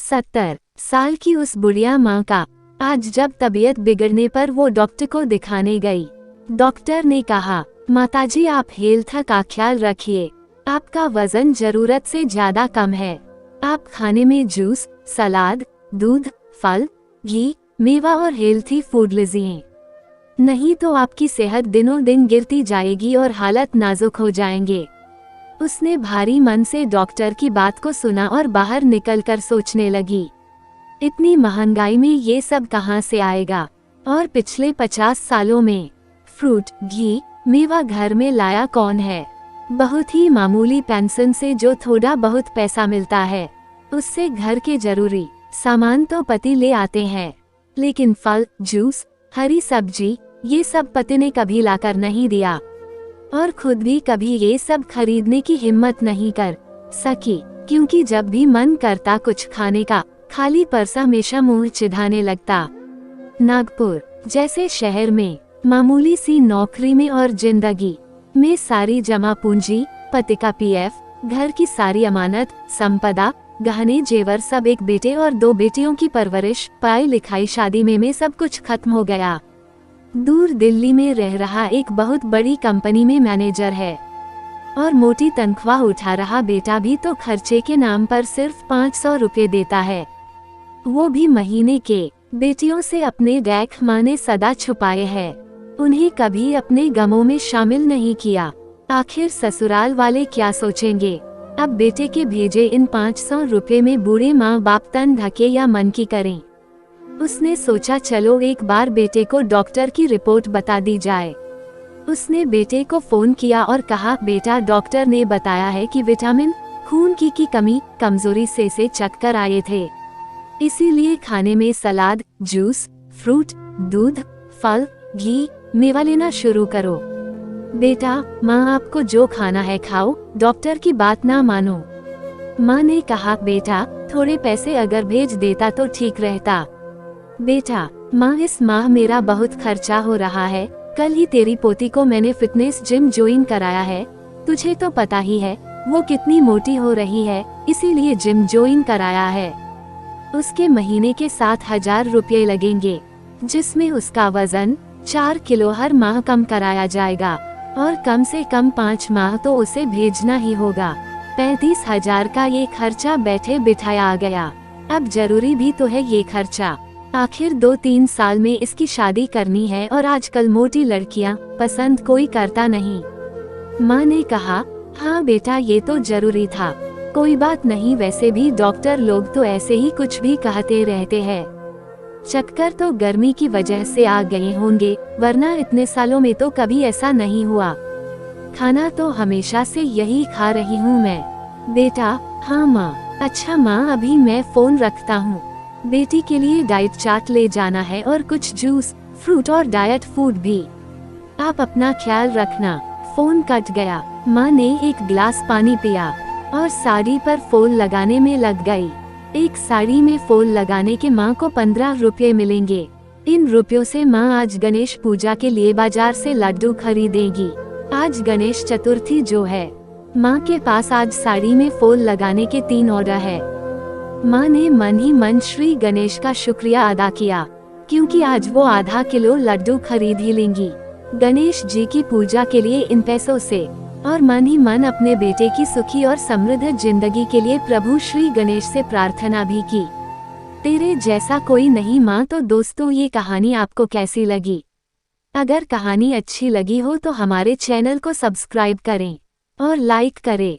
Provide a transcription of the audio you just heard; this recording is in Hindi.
70 साल की उस बुढ़िया माँ का आज जब तबीयत बिगड़ने पर वो डॉक्टर को दिखाने गई। डॉक्टर ने कहा, माताजी आप हेल्थ का ख्याल रखिए, आपका वजन जरूरत से ज्यादा कम है। आप खाने में जूस, सलाद, दूध, फल, घी, मेवा और हेल्थी फूड लीजिए, नहीं तो आपकी सेहत दिनों दिन गिरती जाएगी और हालत नाजुक हो जाएंगे। उसने भारी मन से डॉक्टर की बात को सुना और बाहर निकलकर सोचने लगी, इतनी महंगाई में ये सब कहाँ से आएगा, और पिछले 50 सालों में फ्रूट, घी, मेवा घर में लाया कौन है। बहुत ही मामूली पेंशन से जो थोड़ा बहुत पैसा मिलता है, उससे घर के जरूरी सामान तो पति ले आते हैं, लेकिन फल, जूस, हरी सब्जी ये सब पति ने कभी लाकर नहीं दिया, और खुद भी कभी ये सब खरीदने की हिम्मत नहीं कर सकी, क्योंकि जब भी मन करता कुछ खाने का, खाली पर्स हमेशा मुंह चिढ़ाने लगता। नागपुर जैसे शहर में मामूली सी नौकरी में और जिंदगी में सारी जमा पूंजी, पति का पीएफ, घर की सारी अमानत, संपदा, गहने जेवर सब एक बेटे और 2 बेटियों की परवरिश, पढ़ाई लिखाई, शादी में सब कुछ खत्म हो गया। दूर दिल्ली में रह रहा एक बहुत बड़ी कंपनी में मैनेजर है, और मोटी तनख्वाह उठा रहा बेटा भी तो खर्चे के नाम पर सिर्फ 500 रुपये देता है, वो भी महीने के। बेटियों से अपने डैक माँ ने सदा छुपाए हैं, उन्हें कभी अपने गमों में शामिल नहीं किया। आखिर ससुराल वाले क्या सोचेंगे। अब बेटे के भेजे इन 500 रुपये में बूढ़े माँ बाप तन ढके या मन की करें। उसने सोचा चलो एक बार बेटे को डॉक्टर की रिपोर्ट बता दी जाए। उसने बेटे को फोन किया और कहा, बेटा डॉक्टर ने बताया है कि विटामिन, खून की कमी, कमजोरी से चक्कर आए थे, इसीलिए खाने में सलाद, जूस, फ्रूट, दूध, फल, घी, मेवा लेना शुरू करो। बेटा माँ आपको जो खाना है खाओ, डॉक्टर की बात ना मानो। माँ ने कहा, बेटा थोड़े पैसे अगर भेज देता तो ठीक रहता। बेटा माँ इस माह मेरा बहुत खर्चा हो रहा है, कल ही तेरी पोती को मैंने फिटनेस जिम ज्वाइन कराया है, तुझे तो पता ही है वो कितनी मोटी हो रही है, इसीलिए जिम ज्वाइन कराया है। उसके महीने के 7,000 रुपये लगेंगे, जिसमें उसका वजन 4 किलो हर माह कम कराया जाएगा, और कम से कम 5 माह तो उसे भेजना ही होगा। 35,000 का ये खर्चा बैठे बिठाया आ गया। अब जरूरी भी तो है ये खर्चा, आखिर 2-3 साल में इसकी शादी करनी है, और आजकल मोटी लड़कियां पसंद कोई करता नहीं। माँ ने कहा, हाँ बेटा ये तो जरूरी था, कोई बात नहीं, वैसे भी डॉक्टर लोग तो ऐसे ही कुछ भी कहते रहते हैं। चक्कर तो गर्मी की वजह से आ गए होंगे, वरना इतने सालों में तो कभी ऐसा नहीं हुआ। खाना तो हमेशा से यही खा रही हूँ मैं। बेटा हाँ माँ। अच्छा माँ अभी मैं फोन रखता हूँ, बेटी के लिए डाइट चार्ट ले जाना है और कुछ जूस, फ्रूट और डाइट फूड भी। आप अपना ख्याल रखना। फोन कट गया। माँ ने एक गिलास पानी पिया और साड़ी पर फूल लगाने में लग गई। एक साड़ी में फूल लगाने के माँ को 15 रुपये मिलेंगे। इन रुपयों से माँ आज गणेश पूजा के लिए बाजार से लड्डू खरीदेगी। आज गणेश चतुर्थी जो है, माँ के पास आज साड़ी में फूल लगाने के 3 ऑर्डर है। माँ ने मन ही मन श्री गणेश का शुक्रिया अदा किया, क्योंकि आज वो आधा किलो लड्डू खरीद ही लेंगी गणेश जी की पूजा के लिए इन पैसों से। और मन ही मन अपने बेटे की सुखी और समृद्ध जिंदगी के लिए प्रभु श्री गणेश से प्रार्थना भी की। तेरे जैसा कोई नहीं माँ। तो दोस्तों ये कहानी आपको कैसी लगी? अगर कहानी अच्छी लगी हो तो हमारे चैनल को सब्सक्राइब करें और लाइक करें।